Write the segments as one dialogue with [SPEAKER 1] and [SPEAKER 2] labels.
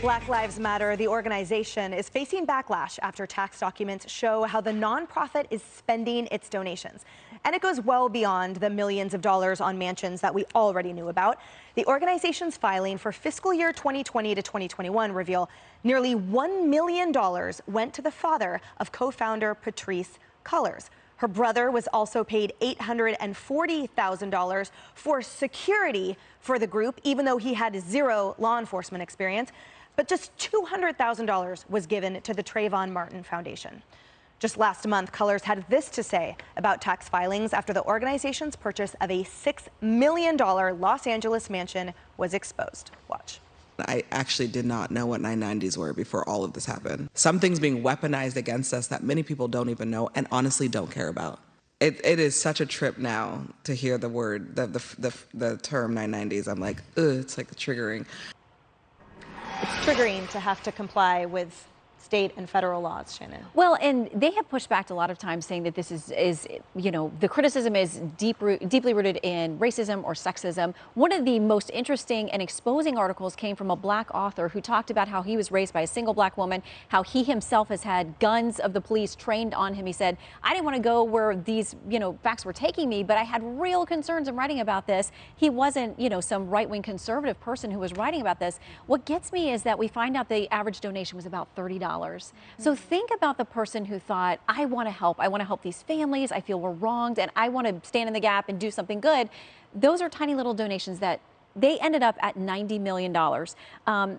[SPEAKER 1] Black Lives Matter, the organization, is facing backlash after tax documents show how the nonprofit is spending its donations. And it goes well beyond the millions of dollars on mansions that we already knew about. The organization's filing for fiscal year 2020 to 2021 reveal nearly $1 million went to the father of co-founder Patrisse Cullors. Her brother was also paid $840,000 for security for the group, even though he had zero law enforcement experience. But just $200,000 was given to the Trayvon Martin Foundation. Just last month, Cullors had this to say about tax filings after the organization's purchase of a $6 million Los Angeles mansion was exposed. Watch.
[SPEAKER 2] I actually did not know what 990s were before all of this happened. Something's being weaponized against us that many people don't even know and honestly don't care about. It is such a trip now to hear the word, the term 990s. I'm like, ugh, it's like triggering.
[SPEAKER 1] It's triggering to have to comply with state and federal laws, Shannon.
[SPEAKER 3] Well, and they have pushed back a lot of times saying that this is you know, the criticism is deeply rooted in racism or sexism. One of the most interesting and exposing articles came from a Black author who talked about how he was raised by a single Black woman, how he himself has had guns of the police trained on him. He said, I didn't want to go where these, facts were taking me, but I had real concerns in writing about this. He wasn't, some right-wing conservative person who was writing about this. What gets me is that we find out the average donation was about $30. So think about the person who thought, I want to help these families, I feel we're wronged, and I want to stand in the gap and do something good. Those are tiny little donations that they ended up at $90 million.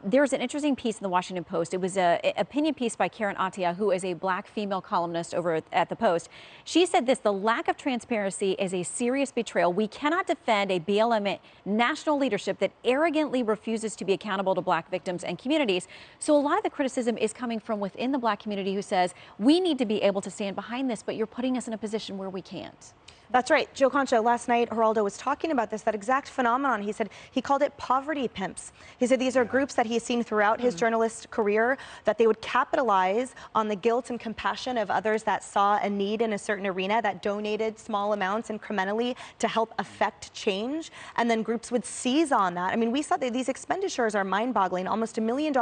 [SPEAKER 3] There's an interesting piece in the Washington Post. It was an opinion piece by Karen Attiah, who is a Black female columnist over at the Post. She said this: the lack of transparency is a serious betrayal. We cannot defend a BLM national leadership that arrogantly refuses to be accountable to Black victims and communities. So a lot of the criticism is coming from within the Black community, who says, we need to be able to stand behind this, but you're putting us in a position where we can't.
[SPEAKER 1] That's right. Joe Concha, last night, Geraldo was talking about that exact phenomenon. He said he called it poverty pimps. He said these are groups that he's seen throughout his journalist career, that they would capitalize on the guilt and compassion of others that saw a need in a certain arena, that donated small amounts incrementally to help affect change. And then groups would seize on that. I mean, we saw that these expenditures are mind-boggling. Almost $1 million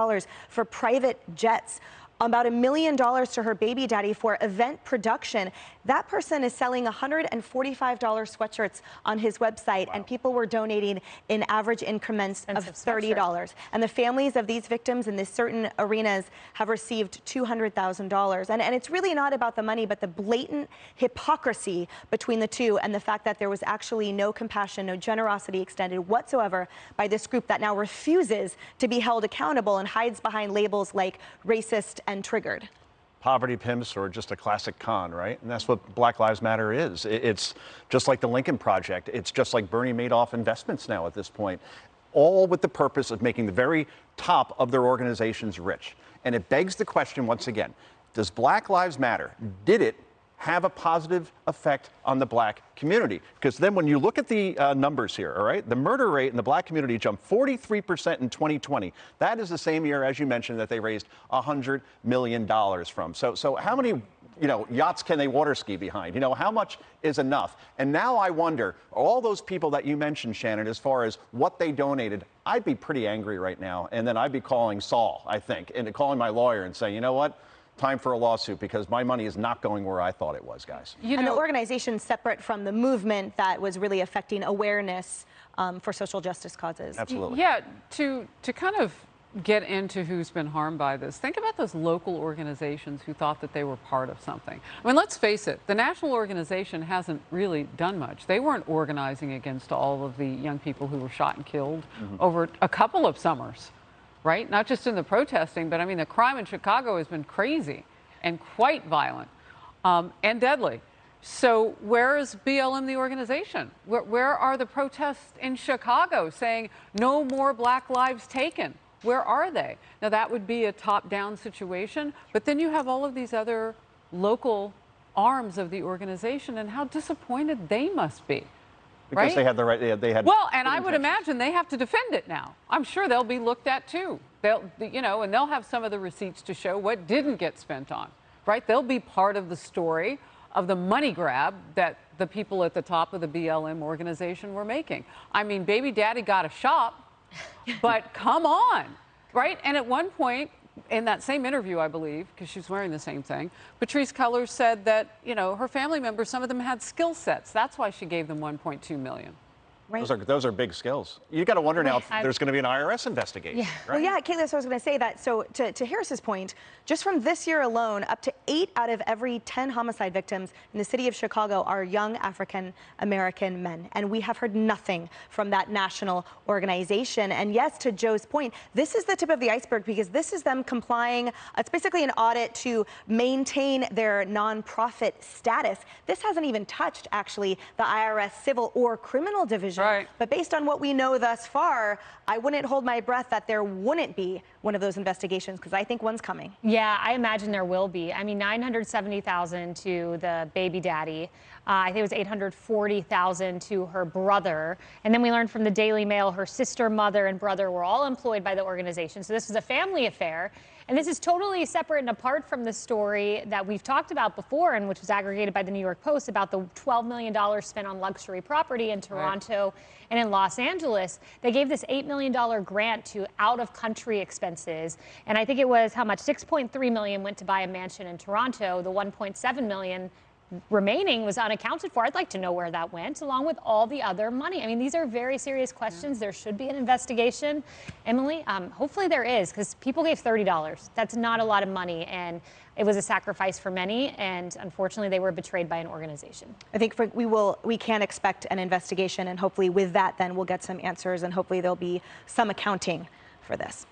[SPEAKER 1] for private jets. About $1 million to her baby daddy for event production. That person is selling $145 sweatshirts on his website, and people were donating in average increments of $30. And the families of these victims in these certain arenas have received $200,000. And it's really not about the money, but the blatant hypocrisy between the two, and the fact that there was actually no compassion, no generosity extended whatsoever by this group that now refuses to be held accountable and hides behind labels like racist and triggered.
[SPEAKER 4] Poverty pimps, or just a classic con, right? And that's what Black Lives Matter is. It's just like the Lincoln Project. It's just like Bernie Madoff investments now at this point, all with the purpose of making the very top of their organizations rich. And it begs the question once again, does Black Lives Matter, did it have a positive effect on the Black community? Because then when you look at the numbers here, all right, the murder rate in the Black community jumped 43% in 2020. That is the same year, as you mentioned, that they raised $100 million from. So how many yachts can they water ski behind? How much is enough? And now I wonder, all those people that you mentioned, Shannon, as far as what they donated, I'd be pretty angry right now. And then I'd be calling Saul, I think, and calling my lawyer and saying, you know what? Time for a lawsuit, because my money is not going where I thought it was, guys.
[SPEAKER 1] And the organization separate from the movement that was really affecting awareness for social justice causes.
[SPEAKER 4] Absolutely.
[SPEAKER 5] Yeah, to kind of get into who's been harmed by this, think about those local organizations who thought that they were part of something. I mean, let's face it, the national organization hasn't really done much. They weren't organizing against all of the young people who were shot and killed over a couple of summers. Right? Not just in the protesting, but I mean, the crime in Chicago has been crazy and quite violent and deadly. So where is BLM, the organization? Where are the protests in Chicago saying no more Black lives taken? Where are they? Now, that would be a top-down situation, but then you have all of these other local arms of the organization, and how disappointed they must be.
[SPEAKER 4] Because
[SPEAKER 5] right?
[SPEAKER 4] they had the right, they had.
[SPEAKER 5] Well, and I would imagine they have to defend it now. I'm sure they'll be looked at too. And they'll have some of the receipts to show what didn't get spent on, right? They'll be part of the story of the money grab that the people at the top of the BLM organization were making. I mean, baby daddy got a shop, but come on. Right? And at one point, in that same interview, I believe, because she was wearing the same thing, Patrisse Cullors said that, her family members, some of them had skill sets. That's why she gave them $1.2 million.
[SPEAKER 1] Right.
[SPEAKER 4] Those are big skills. You got to wonder now if there's going to be an IRS investigation.
[SPEAKER 1] Yeah.
[SPEAKER 4] Right?
[SPEAKER 1] Well, yeah, Kayleigh, so I was going to say that. So to Harris's point, just from this year alone, up to 8 out of every 10 homicide victims in the city of Chicago are young African-American men. And we have heard nothing from that national organization. And yes, to Joe's point, this is the tip of the iceberg because this is them complying. It's basically an audit to maintain their nonprofit status. This hasn't even touched, actually, the IRS civil or criminal division.
[SPEAKER 5] Right.
[SPEAKER 1] But based on what we know thus far, I wouldn't hold my breath that there wouldn't be one of those investigations because I think one's coming.
[SPEAKER 6] Yeah, I imagine there will be. I mean, $970,000 to the baby daddy. I think it was $840,000 to her brother. And then we learned from the Daily Mail her sister, mother, and brother were all employed by the organization. So this was a family affair. And this is totally separate and apart from the story that we've talked about before and which was aggregated by the New York Post about the $12 million spent on luxury property in Toronto and in Los Angeles. They gave this $8 million grant to out-of-country expenses. And I think it was how much? $6.3 million went to buy a mansion in Toronto. The $1.7 million remaining was unaccounted for. I'd like to know where that went, along with all the other money. I mean, these are very serious questions. There should be an investigation. Emily, hopefully there is, because people gave $30. That's not a lot of money, and it was a sacrifice for many, and unfortunately they were betrayed by an organization.
[SPEAKER 1] I think we can expect an investigation, and hopefully with that then we'll get some answers, and hopefully there'll be some accounting for this.